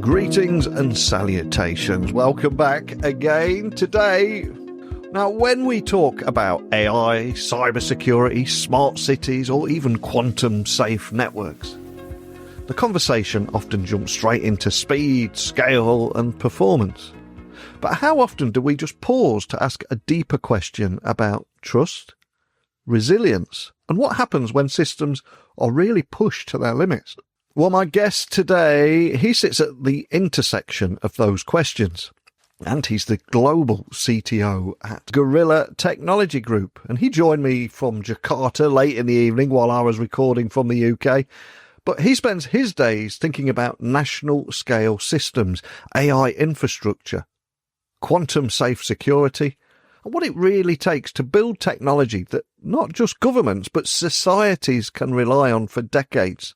Greetings and salutations. Welcome back again today. Now, when we talk about AI, cybersecurity, smart cities, or even quantum-safe networks, the conversation often jumps straight into speed, scale, and performance. But how often do we just pause to ask a deeper question about trust, resilience, and what happens when systems are really pushed to their limits? Well, my guest today, he sits at the intersection of those questions. And he's the global CTO at Gorilla Technology Group. And he joined me from Jakarta late in the evening while I was recording from the UK. But he spends his days thinking about national scale systems, AI infrastructure, quantum safe security, and what it really takes to build technology that not just governments, but societies can rely on for decades.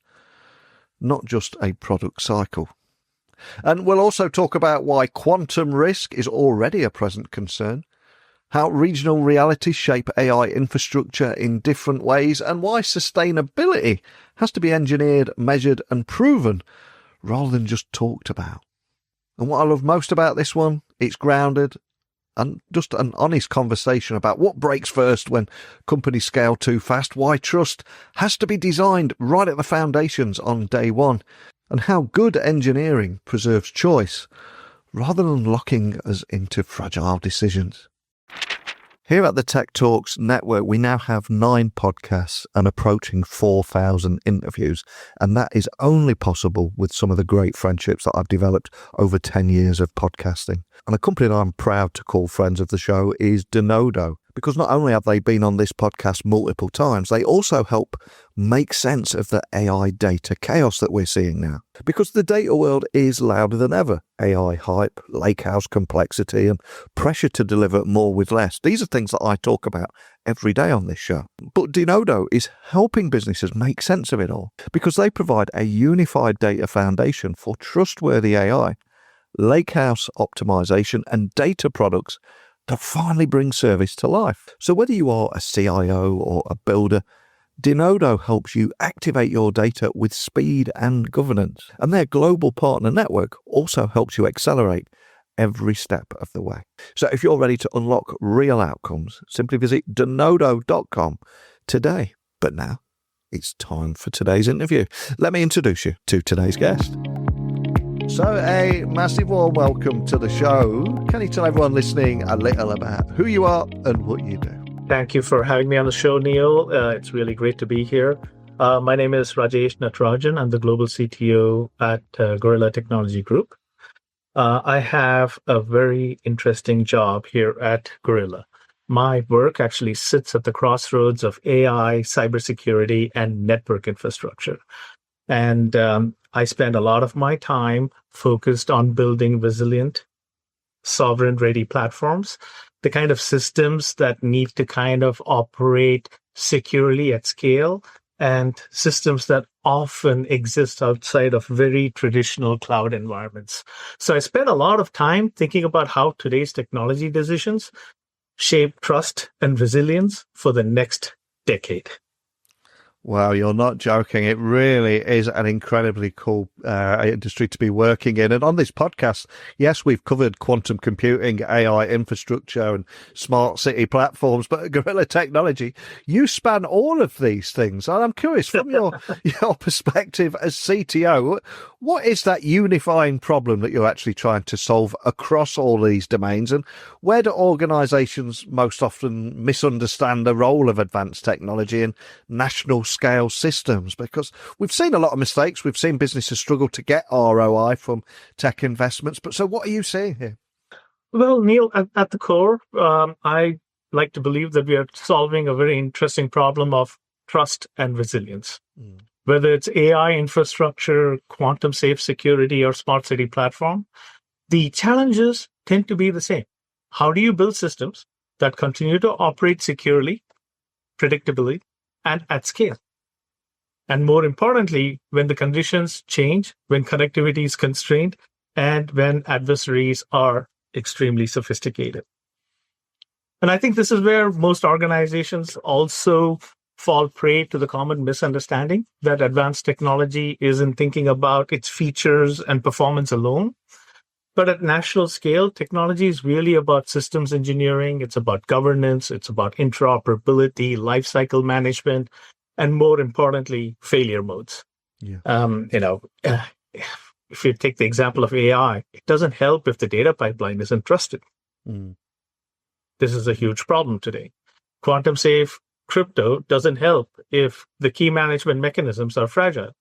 Not just a product cycle. And we'll also talk about why quantum risk is already a present concern, how regional realities shape AI infrastructure in different ways, and why sustainability has to be engineered, measured, and proven rather than just talked about. And what I love most about this one, it's grounded and just an honest conversation about what breaks first when companies scale too fast, why trust has to be designed right at the foundations on day one, and how good engineering preserves choice rather than locking us into fragile decisions. Here at the Tech Talks Network, we now have 9 podcasts and approaching 4,000 interviews, and that is only possible with some of the great friendships that I've developed over 10 years of podcasting. And a company that I'm proud to call friends of the show is Denodo, because not only have they been on this podcast multiple times, they also help make sense of the AI data chaos that we're seeing now. Because the data world is louder than ever. AI hype, lakehouse complexity, and pressure to deliver more with less. These are things that I talk about every day on this show. But Denodo is helping businesses make sense of it all, because they provide a unified data foundation for trustworthy AI, lakehouse optimization, and data products that finally bring service to life. So whether you are a CIO or a builder, Denodo helps you activate your data with speed and governance. And their global partner network also helps you accelerate every step of the way. So if you're ready to unlock real outcomes, simply visit denodo.com today. But now it's time for today's interview. Let me introduce you to today's guest. So a massive warm welcome to the show. Can you tell everyone listening a little about who you are and what you do? Thank you for having me on the show, Neil. It's really great to be here. My name is Rajesh Natarajan. I'm the global CTO at Gorilla Technology Group. I have a very interesting job here at Gorilla. My work actually sits at the crossroads of AI, cybersecurity, and network infrastructure. And I spend a lot of my time focused on building resilient, sovereign-ready platforms, the kind of systems that need to kind of operate securely at scale, and systems that often exist outside of very traditional cloud environments. So I spend a lot of time thinking about how today's technology decisions shape trust and resilience for the next decade. Wow, you're not joking. It really is an incredibly cool industry to be working in. And on this podcast, yes, we've covered quantum computing, AI infrastructure, and smart city platforms. But at Gorilla Technology, you span all of these things. And I'm curious, from your perspective as CTO, what is that unifying problem that you're actually trying to solve across all these domains? And where do organizations most often misunderstand the role of advanced technology in national scale systems? Because we've seen a lot of mistakes. We've seen businesses struggle to get ROI from tech investments. But so what are you seeing here? Well, Neil, at the core, I like to believe that we are solving a very interesting problem of trust and resilience. Whether it's AI infrastructure, quantum safe security, or smart city platform, the challenges tend to be the same. How do you build systems that continue to operate securely, predictably, and at scale? And more importantly, when the conditions change, when connectivity is constrained, and when adversaries are extremely sophisticated. And I think this is where most organizations also fall prey to the common misunderstanding that advanced technology isn't thinking about its features and performance alone. But at national scale, technology is really about systems engineering. It's about governance. It's about interoperability, lifecycle management, and more importantly, failure modes. Yeah. If you take the example of AI, it doesn't help if the data pipeline isn't trusted. Mm. This is a huge problem today. Quantum safe crypto doesn't help if the key management mechanisms are fragile.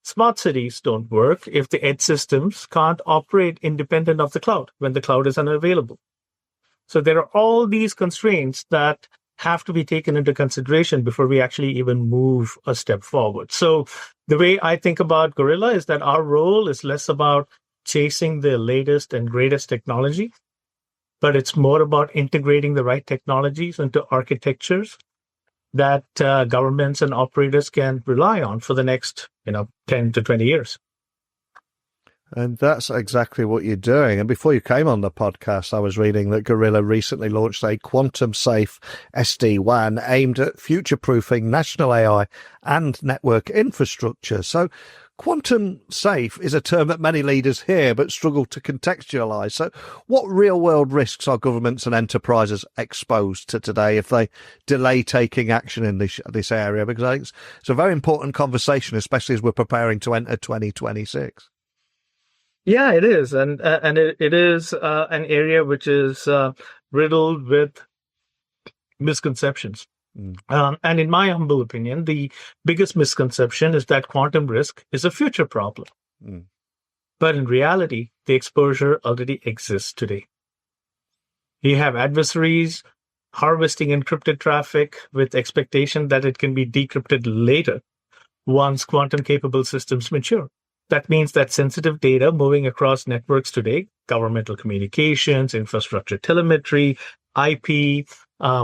Smart cities don't work if the edge systems can't operate independent of the cloud when the cloud is unavailable. So there are all these constraints that have to be taken into consideration before we actually even move a step forward. So the way I think about Gorilla is that our role is less about chasing the latest and greatest technology, but it's more about integrating the right technologies into architectures that governments and operators can rely on for the next 10 to 20 years. And that's exactly what you're doing. And before you came on the podcast, I was reading that Gorilla recently launched a quantum-safe SD-WAN aimed at future-proofing national AI and network infrastructure. So quantum safe is a term that many leaders hear but struggle to contextualize. So what real-world risks are governments and enterprises exposed to today if they delay taking action in this area? Because I think it's a very important conversation, especially as we're preparing to enter 2026. Yeah, it is. And it is an area which is riddled with misconceptions. And in my humble opinion, the biggest misconception is that quantum risk is a future problem. But in reality, the exposure already exists today. You have adversaries harvesting encrypted traffic with expectation that it can be decrypted later once quantum-capable systems mature. That means that sensitive data moving across networks today, governmental communications, infrastructure telemetry, IP,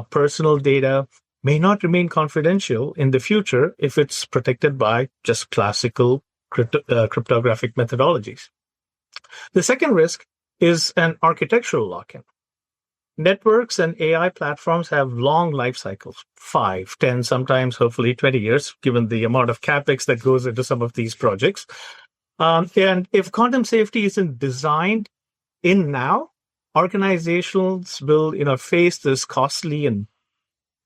personal data, may not remain confidential in the future if it's protected by just classical cryptographic methodologies. The second risk is an architectural lock-in. Networks and AI platforms have long life cycles, 5, 10, sometimes hopefully 20 years, given the amount of CapEx that goes into some of these projects. And if quantum safety isn't designed in now, organizations will face this costly and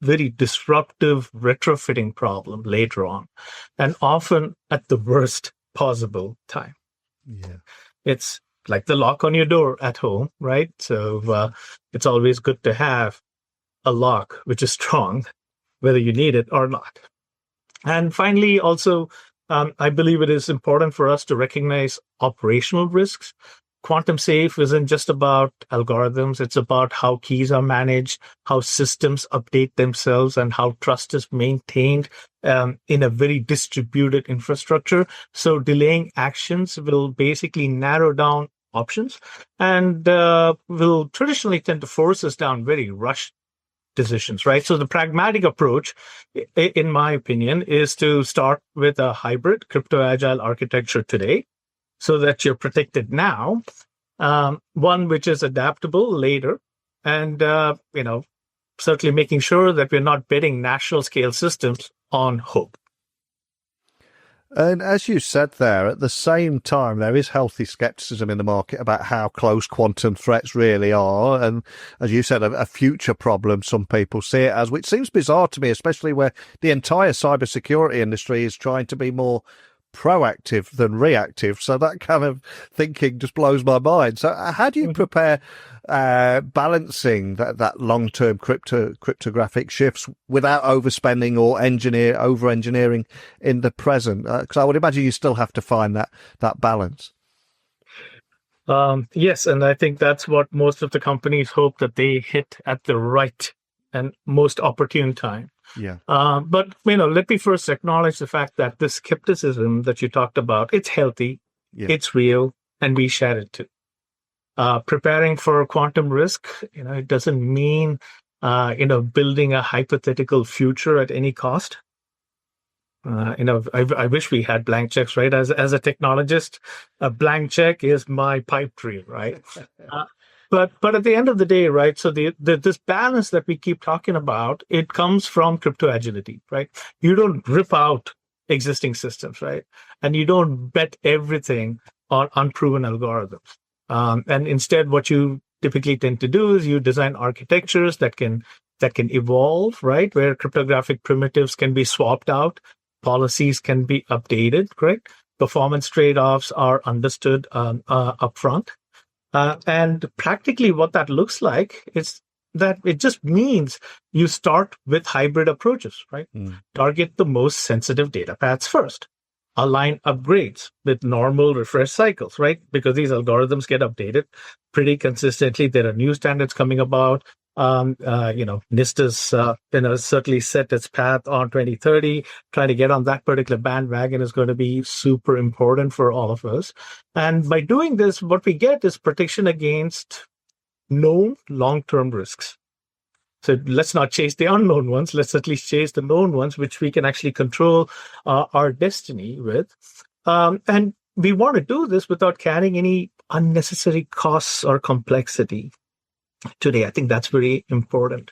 very disruptive retrofitting problem later on, and often at the worst possible time. Yeah. It's like the lock on your door at home, right? So it's always good to have a lock which is strong, whether you need it or not. And finally, also, I believe it is important for us to recognize operational risks. Quantum safe isn't just about algorithms. It's about how keys are managed, how systems update themselves, and how trust is maintained in a very distributed infrastructure. So delaying actions will basically narrow down options and will traditionally tend to force us down very rushed decisions, right? So the pragmatic approach, in my opinion, is to start with a hybrid crypto-agile architecture today, so that you're protected now, one which is adaptable later, and certainly making sure that we're not betting national scale systems on hope. And as you said there, at the same time, there is healthy skepticism in the market about how close quantum threats really are. And as you said, a future problem, some people see it as, which seems bizarre to me, especially where the entire cybersecurity industry is trying to be more proactive than reactive. So that kind of thinking just blows my mind. So how do you prepare balancing that long-term cryptographic shifts without overspending or over-engineering in the present? Because I would imagine you still have to find that balance. Yes, and I think that's what most of the companies hope that they hit at the right and most opportune time. Yeah. But let me first acknowledge the fact that the skepticism that you talked about, it's healthy, it's real, and we share it too. Preparing for quantum risk, it doesn't mean, building a hypothetical future at any cost. I wish we had blank checks, right? As a technologist, a blank check is my pipe dream, right? But at the end of the day, right? So this balance that we keep talking about, it comes from crypto agility, right? You don't rip out existing systems, right? And you don't bet everything on unproven algorithms. And instead, what you typically tend to do is you design architectures that can evolve, right? Where cryptographic primitives can be swapped out, policies can be updated, correct? Performance trade-offs are understood upfront. And practically what that looks like is that it just means you start with hybrid approaches, right? Target the most sensitive data paths first. Align upgrades with normal refresh cycles, right? Because these algorithms get updated pretty consistently. There are new standards coming about. NIST has certainly set its path on 2030. Trying to get on that particular bandwagon is going to be super important for all of us. And by doing this, what we get is protection against known long-term risks. So let's not chase the unknown ones. Let's at least chase the known ones, which we can actually control our destiny with. And we want to do this without carrying any unnecessary costs or complexity. Today, I think that's very important.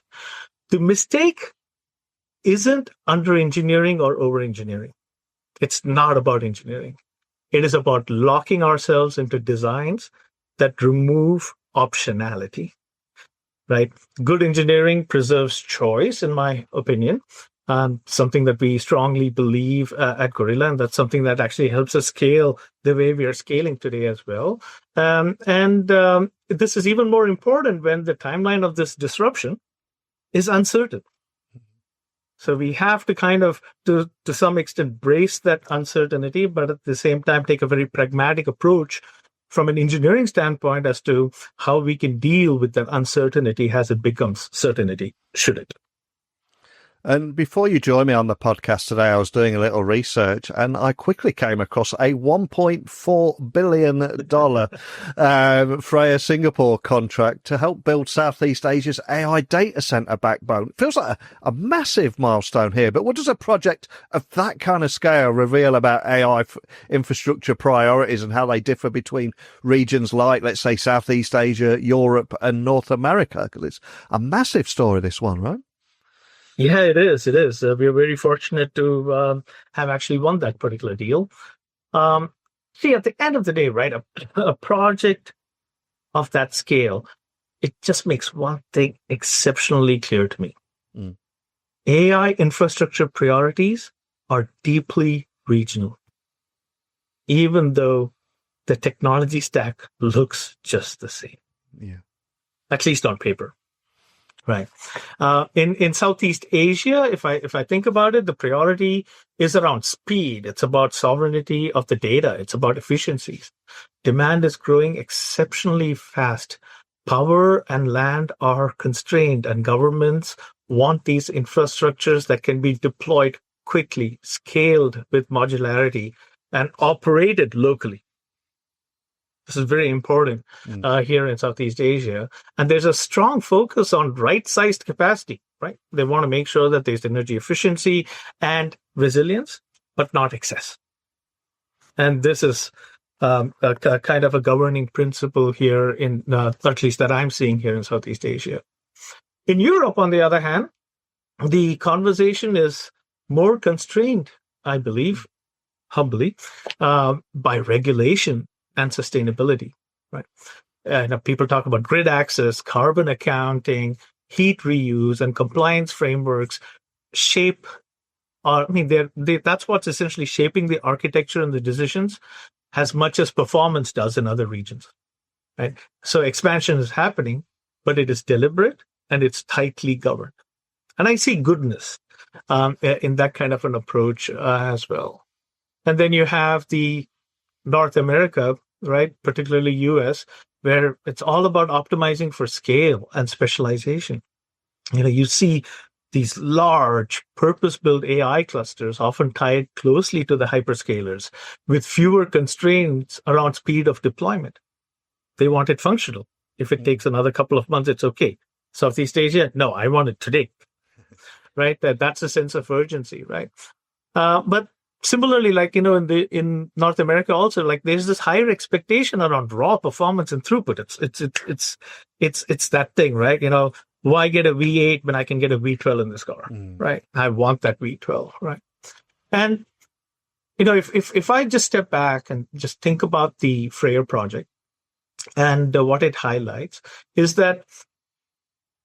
The mistake isn't under-engineering or over-engineering. It's not about engineering. It is about locking ourselves into designs that remove optionality, right? Good engineering preserves choice, in my opinion. Something that we strongly believe at Gorilla, and that's something that actually helps us scale the way we are scaling today as well. This is even more important when the timeline of this disruption is uncertain. So we have to kind of, to some extent, brace that uncertainty, but at the same time, take a very pragmatic approach from an engineering standpoint as to how we can deal with that uncertainty as it becomes certainty, should it. And before you joined me on the podcast today, I was doing a little research and I quickly came across a $1.4 billion Freya Singapore contract to help build Southeast Asia's AI data center backbone. It feels like a massive milestone here, but what does a project of that kind of scale reveal about AI infrastructure priorities and how they differ between regions like, let's say, Southeast Asia, Europe, and North America? Because it's a massive story, this one, right? Yeah, it is. It is. We're very fortunate to have actually won that particular deal. See, at the end of the day, right, a project of that scale, it just makes one thing exceptionally clear to me. AI infrastructure priorities are deeply regional, even though the technology stack looks just the same. Yeah, at least on paper. Right. In Southeast Asia, if I think about it, the priority is around speed. It's about sovereignty of the data. It's about efficiencies. Demand is growing exceptionally fast. Power and land are constrained, and governments want these infrastructures that can be deployed quickly, scaled with modularity, and operated locally. This is very important here in Southeast Asia. And there's a strong focus on right-sized capacity, right? They want to make sure that there's energy efficiency and resilience, but not excess. And this is a kind of a governing principle here in, at least that I'm seeing here in Southeast Asia. In Europe, on the other hand, the conversation is more constrained, I believe, humbly, by regulation and sustainability, right? People talk about grid access, carbon accounting, heat reuse, and compliance frameworks shape. That's what's essentially shaping the architecture and the decisions as much as performance does in other regions, right? So expansion is happening, but it is deliberate and it's tightly governed. And I see goodness in that kind of an approach as well. And then you have the North America, right, particularly US, where it's all about optimizing for scale and specialization. You see these large purpose-built AI clusters often tied closely to the hyperscalers with fewer constraints around speed of deployment. They want it functional. If it takes another couple of months, it's okay. Southeast Asia, no, I want it today, right? That's a sense of urgency, right? But Similarly, like, in North America also, like there's this higher expectation around raw performance and throughput. It's that thing, right? Why get a V8 when I can get a V12 in this car, right? I want that V12, right? And if I just step back and just think about the Freyr project and what it highlights is that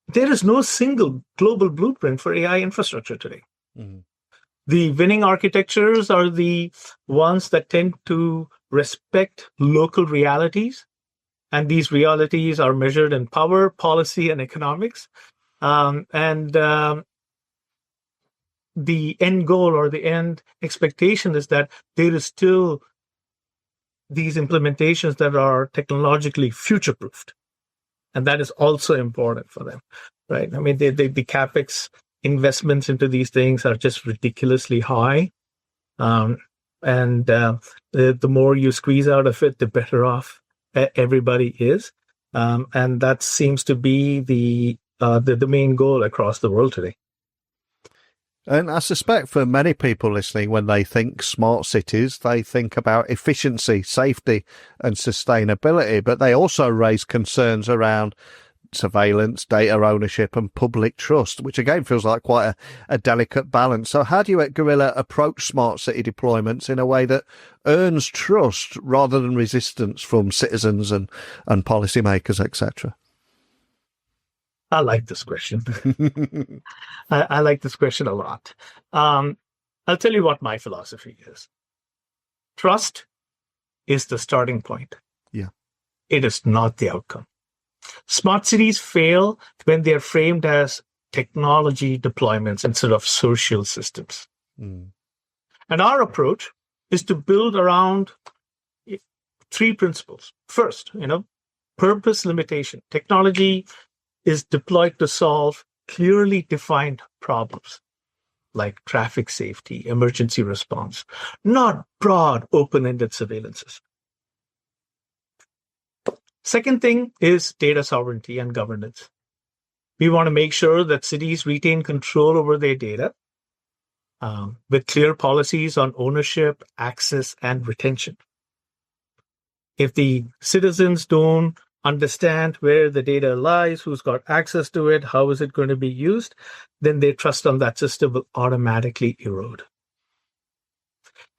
there is no single global blueprint for AI infrastructure today. Mm-hmm. The winning architectures are the ones that tend to respect local realities, and these realities are measured in power, policy, and economics. The end goal or the end expectation is that there is still these implementations that are technologically future-proofed. And that is also important for them, right? I mean, the CapEx investments into these things are just ridiculously high. The more you squeeze out of it, the better off everybody is. And that seems to be the main goal across the world today. And I suspect for many people listening, when they think smart cities, they think about efficiency, safety, and sustainability, but they also raise concerns around surveillance, data ownership, and public trust, which again feels like quite a delicate balance. So how do you at Gorilla approach smart city deployments in a way that earns trust rather than resistance from citizens and policymakers, etc.? I like this question. I like this question a lot. I'll tell you what my philosophy is. Trust is the starting point. Yeah. It is not the outcome. Smart cities fail when they're framed as technology deployments instead of social systems. And our approach is to build around three principles. First, purpose limitation. Technology is deployed to solve clearly defined problems like traffic safety, emergency response, not broad, open-ended surveillances. Second thing is data sovereignty and governance. We want to make sure that cities retain control over their data with clear policies on ownership, access, and retention. If the citizens don't understand where the data lies, who's got access to it, how is it going to be used, then their trust on that system will automatically erode.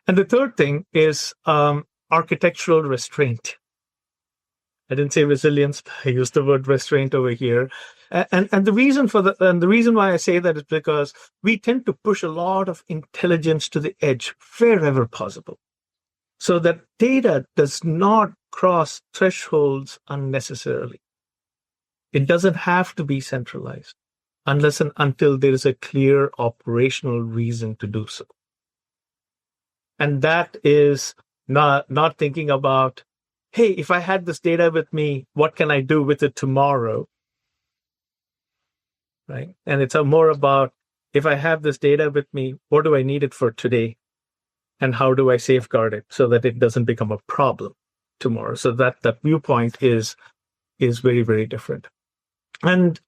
And the third thing is architectural restraint. I didn't say resilience, but I used the word restraint over here. And the reason the reason why I say that is because we tend to push a lot of intelligence to the edge wherever possible, so that data does not cross thresholds unnecessarily. It doesn't have to be centralized unless and until there is a clear operational reason to do so. And that is not thinking about, hey, if I had this data with me, what can I do with it tomorrow? Right? And it's more about, if I have this data with me, what do I need it for today? And how do I safeguard it so that it doesn't become a problem tomorrow? So that viewpoint is very, very different. And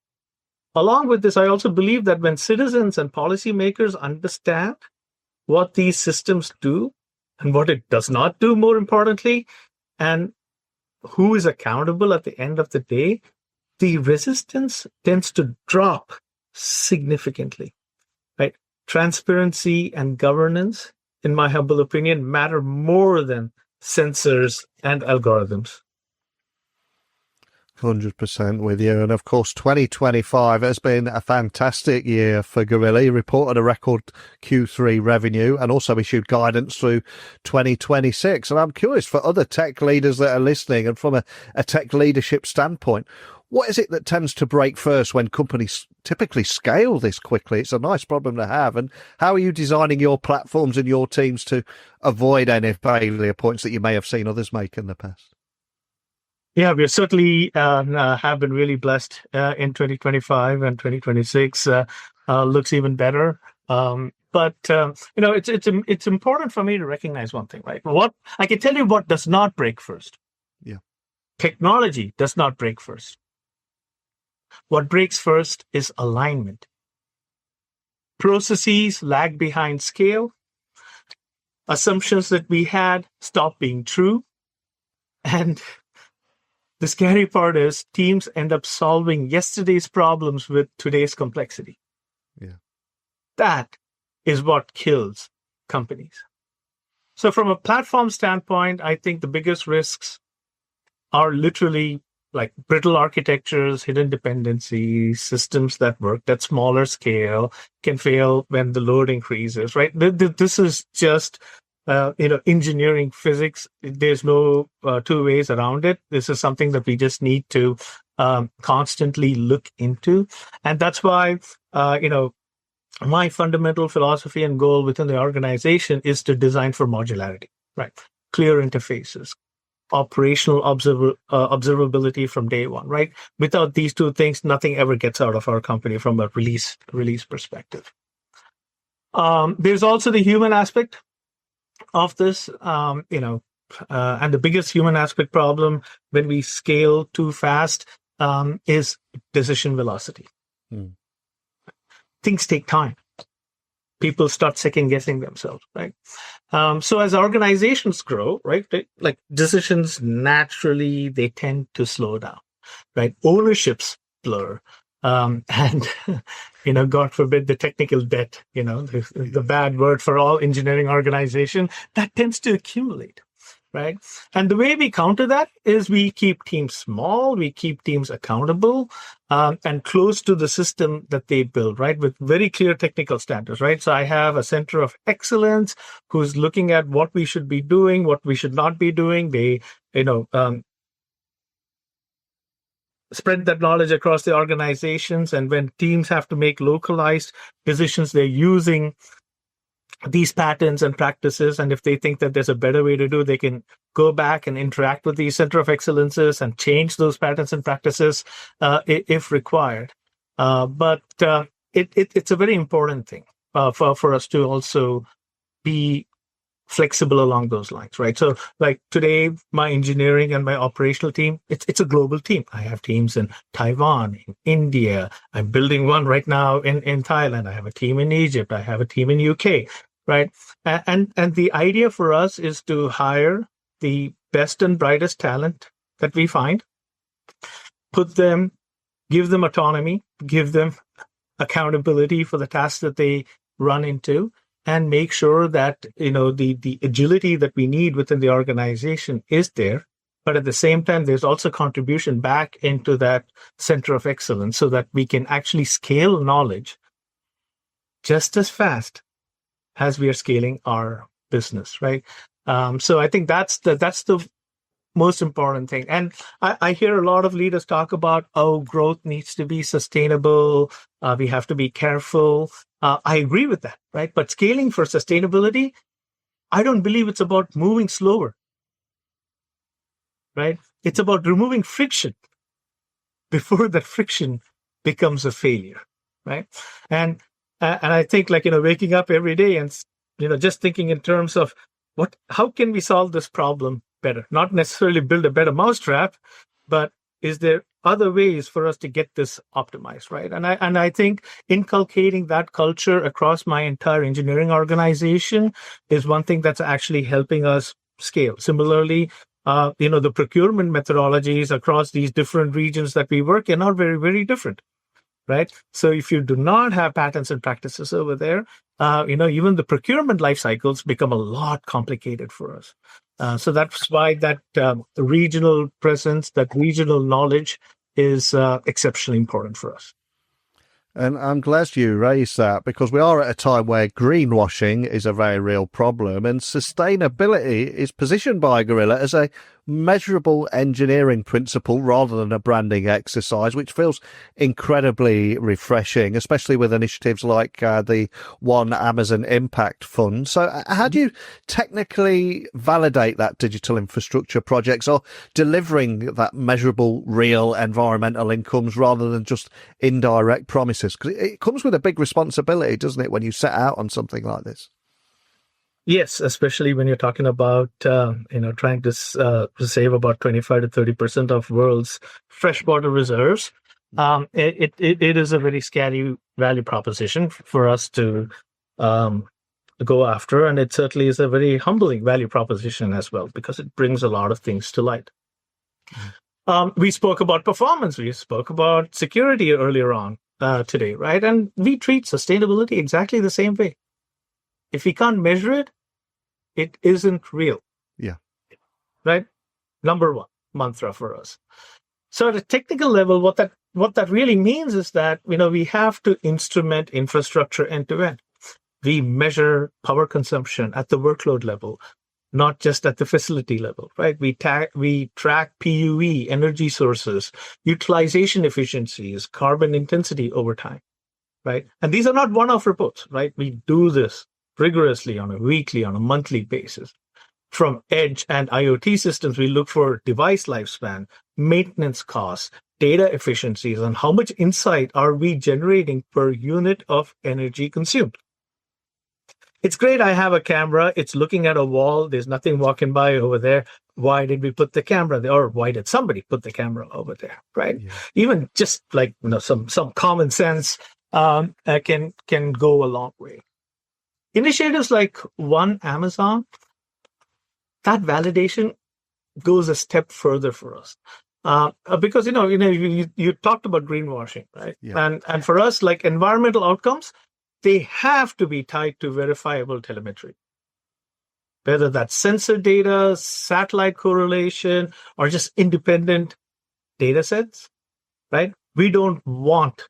along with this, I also believe that when citizens and policymakers understand what these systems do and what it does not do, more importantly, and who is accountable at the end of the day, the resistance tends to drop significantly, right? Transparency and governance, in my humble opinion, matter more than sensors and algorithms. 100% with you. And of course, 2025 has been a fantastic year for Gorilla. You reported a record Q3 revenue and also issued guidance through 2026. And I'm curious, for other tech leaders that are listening and from a tech leadership standpoint, what is it that tends to break first when companies typically scale this quickly? It's a nice problem to have. And how are you designing your platforms and your teams to avoid any failure points that you may have seen others make in the past? Yeah, we certainly have been really blessed in 2025, and 2026 looks even better. But it's important for me to recognize one thing, right? What I can tell you, what does not break first. Yeah, technology does not break first. What breaks first is alignment. Processes lag behind scale. assumptions that we had stop being true. And the scary part is teams end up solving yesterday's problems with today's complexity. Yeah. That is what kills companies. So from a platform standpoint, I think the biggest risks are literally like brittle architectures, hidden dependencies, systems that work at smaller scale can fail when the load increases, right? This is just engineering physics. There's no two ways around it. This is something that we just need to constantly look into. And that's why, my fundamental philosophy and goal within the organization is to design for modularity, right? Clear interfaces, operational observability from day one, right? Without these two things, nothing ever gets out of our company from a release perspective. There's also the human aspect of this, and the biggest human aspect problem when we scale too fast is decision velocity. Things take time. People start second guessing themselves, right? So as organizations grow, right, like decisions naturally, they tend to slow down, right? Ownerships blur. And, God forbid the technical debt, the bad word for all engineering organization, that tends to accumulate, right? And the way we counter that is we keep teams small, we keep teams accountable, and close to the system that they build, right? With very clear technical standards, right? So I have a center of excellence who's looking at what we should be doing, what we should not be doing. They, spread that knowledge across the organizations. And when teams have to make localized decisions, they're using these patterns and practices. And if they think that there's a better way to do, they can go back and interact with the center of excellences and change those patterns and practices if required. But it's a very important thing for us to also be flexible along those lines, right? So like today, my engineering and my operational team, it's a global team. I have teams in Taiwan, in India. I'm building one right now in Thailand. I have a team in Egypt. I have a team in UK, right? And the idea for us is to hire the best and brightest talent that we find, give them autonomy, give them accountability for the tasks that they run into, and make sure that, the agility that we need within the organization is there. But at the same time, there's also contribution back into that center of excellence so that we can actually scale knowledge just as fast as we are scaling our business, right? So I think that's the most important thing. And I hear a lot of leaders talk about, growth needs to be sustainable. We have to be careful. I agree with that, right? But scaling for sustainability, I don't believe it's about moving slower, right? It's about removing friction before that friction becomes a failure, right? And I think waking up every day and, just thinking in terms of how can we solve this problem better? Not necessarily build a better mousetrap, but is there other ways for us to get this optimized, right? And I think inculcating that culture across my entire engineering organization is one thing that's actually helping us scale. Similarly, the procurement methodologies across these different regions that we work in are very, very different, right? So if you do not have patterns and practices over there, even the procurement life cycles become a lot complicated for us. So that's why that regional presence, that regional knowledge is exceptionally important for us. And I'm glad you raised that, because we are at a time where greenwashing is a very real problem, and sustainability is positioned by Gorilla as a measurable engineering principle rather than a branding exercise, which feels incredibly refreshing, especially with initiatives like the One Amazon Impact Fund. So how do you technically validate that digital infrastructure projects are delivering that measurable, real environmental incomes rather than just indirect promises? Because it comes with a big responsibility, doesn't it, when you set out on something like this? Yes, especially when you're talking about, trying to save about 25 to 30% of world's freshwater reserves. It is a very scary value proposition for us to go after. And it certainly is a very humbling value proposition as well, because it brings a lot of things to light. We spoke about performance. We spoke about security earlier on today, right? And we treat sustainability exactly the same way. If we can't measure it, it isn't real. Yeah. Right? Number one mantra for us. So at a technical level, what that really means is that, we have to instrument infrastructure end to end. We measure power consumption at the workload level, not just at the facility level, right? We track PUE, energy sources, utilization efficiencies, carbon intensity over time, right? And these are not one-off reports, right? We do this rigorously on a weekly, on a monthly basis. From edge and IoT systems, we look for device lifespan, maintenance costs, data efficiencies, and how much insight are we generating per unit of energy consumed. It's great. I have a camera. It's looking at a wall. There's nothing walking by over there. Why did we put the camera there? Or why did somebody put the camera over there? Right. Yeah. Even just like, some common sense can go a long way. Initiatives like One Amazon, that validation goes a step further for us. Because, you talked about greenwashing, right? Yeah. And for us, like environmental outcomes, they have to be tied to verifiable telemetry. Whether that's sensor data, satellite correlation, or just independent data sets, right? We don't want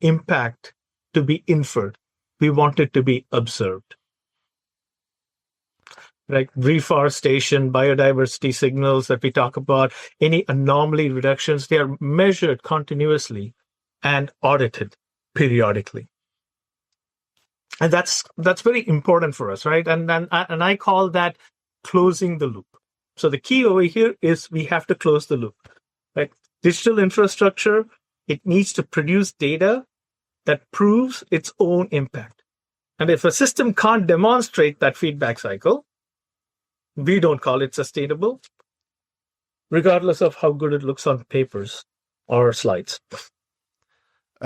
impact to be inferred. We want it to be observed. Like reforestation, biodiversity signals that we talk about, any anomaly reductions, they are measured continuously and audited periodically. And that's very important for us, right? And I call that closing the loop. So the key over here is we have to close the loop, right? Digital infrastructure, it needs to produce data that proves its own impact. And if a system can't demonstrate that feedback cycle, we don't call it sustainable, regardless of how good it looks on papers or slides.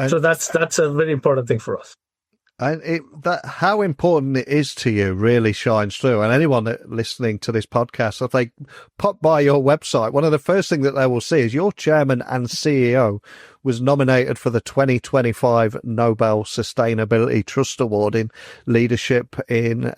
So that's a very important thing for us. And how important it is to you really shines through. And anyone listening to this podcast, if they pop by your website, one of the first things that they will see is your chairman and CEO was nominated for the 2025 Nobel Sustainability Trust Award in leadership in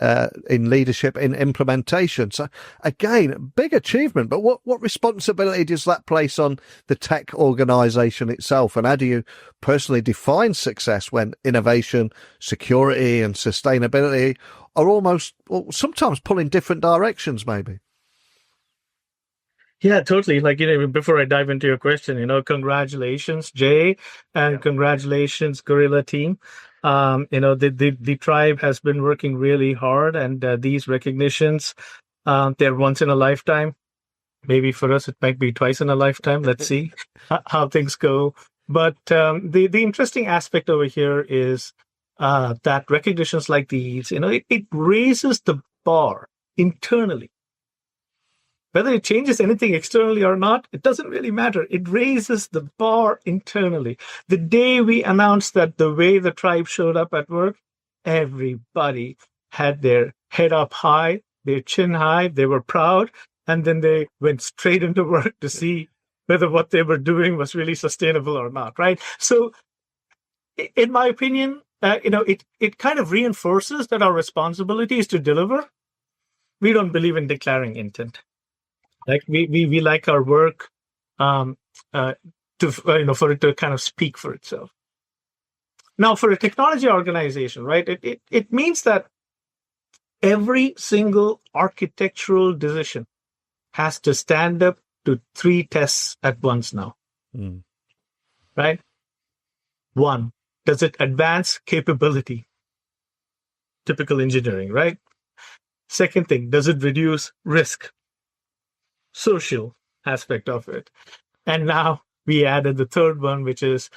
implementation. So again, big achievement. But what responsibility does that place on the tech organization itself? And how do you personally define success when innovation, security, and sustainability are almost, or sometimes pull in different directions, maybe? Yeah, totally. Like, before I dive into your question, congratulations, Jay, and congratulations, Gorilla team. The tribe has been working really hard, and these recognitions, they're once in a lifetime. Maybe for us, it might be twice in a lifetime. Let's see how things go. But the interesting aspect over here is that recognitions like these, it raises the bar internally. Whether it changes anything externally or not, it doesn't really matter. It raises the bar internally. The day we announced that the way the tribe showed up at work, everybody had their head up high, their chin high, they were proud, and then they went straight into work to see whether what they were doing was really sustainable or not, right? So in my opinion, it kind of reinforces that our responsibility is to deliver. We don't believe in declaring intent. Like we like our work for it to kind of speak for itself. Now, for a technology organization, right, it means that every single architectural decision has to stand up to 3 tests at once now. Right? 1, does it advance capability? Typical engineering, right? Second thing, does it reduce risk? Social aspect of it. And now we added the third one, which is,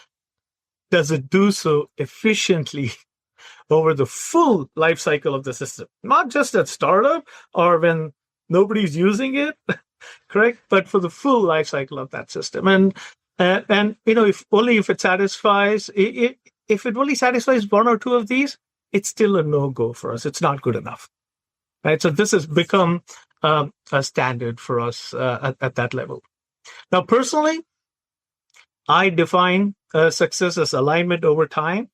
does it do so efficiently over the full life cycle of the system? Not just at startup or when nobody's using it, correct? But for the full life cycle of that system. And if it satisfies, if it only satisfies 1 or 2 of these, it's still a no-go for us. It's not good enough, right? So this has become a standard for us at that level. Now, personally, I define success as alignment over time,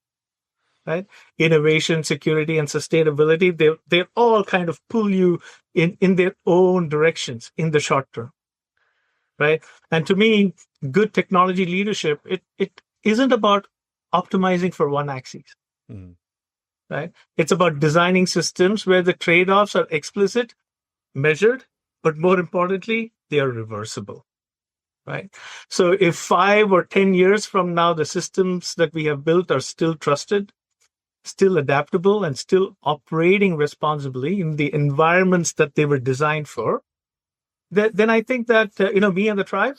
right? Innovation, security, and sustainability, they all kind of pull you in their own directions in the short term, right? And to me, good technology leadership, it isn't about optimizing for one axis, right? It's about designing systems where the trade-offs are explicit, measured, but more importantly, they are reversible, right? So if 5 or 10 years from now, the systems that we have built are still trusted, still adaptable, and still operating responsibly in the environments that they were designed for, then I think that, me and the tribe,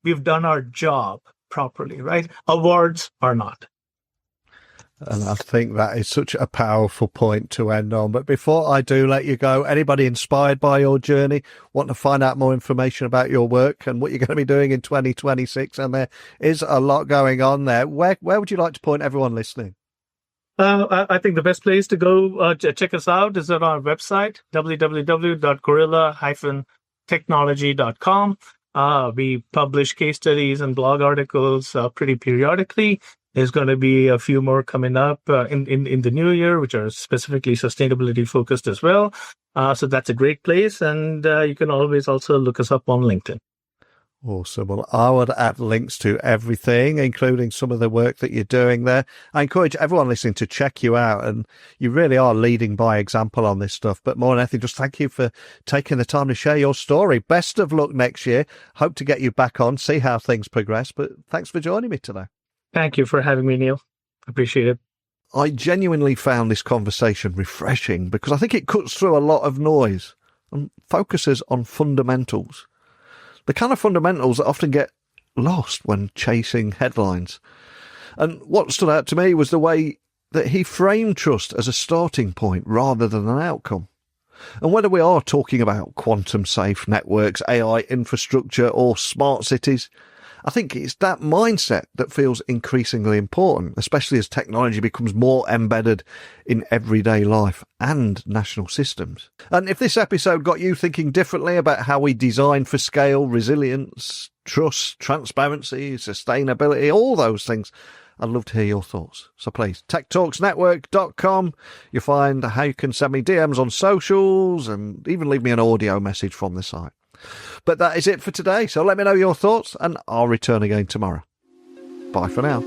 we've done our job properly, right? Awards are not. And I think that is such a powerful point to end on. But before I do let you go, anybody inspired by your journey, want to find out more information about your work and what you're going to be doing in 2026, and there is a lot going on there, where would you like to point everyone listening? I think the best place to go check us out is at our website, www.gorilla-technology.com. We publish case studies and blog articles pretty periodically. There's going to be a few more coming up in the new year, which are specifically sustainability focused as well. So that's a great place. And you can always also look us up on LinkedIn. Awesome. Well, I would add links to everything, including some of the work that you're doing there. I encourage everyone listening to check you out, and you really are leading by example on this stuff. But more than anything, just thank you for taking the time to share your story. Best of luck next year. Hope to get you back on, see how things progress. But thanks for joining me today. Thank you for having me, Neil. Appreciate it. I genuinely found this conversation refreshing because I think it cuts through a lot of noise and focuses on fundamentals. The kind of fundamentals that often get lost when chasing headlines. And what stood out to me was the way that he framed trust as a starting point rather than an outcome. And whether we are talking about quantum safe networks, AI infrastructure, or smart cities, I think it's that mindset that feels increasingly important, especially as technology becomes more embedded in everyday life and national systems. And if this episode got you thinking differently about how we design for scale, resilience, trust, transparency, sustainability, all those things, I'd love to hear your thoughts. So please, techtalksnetwork.com. You'll find how you can send me DMs on socials and even leave me an audio message from the site. But that is it for today. So let me know your thoughts and I'll return again tomorrow. Bye for now.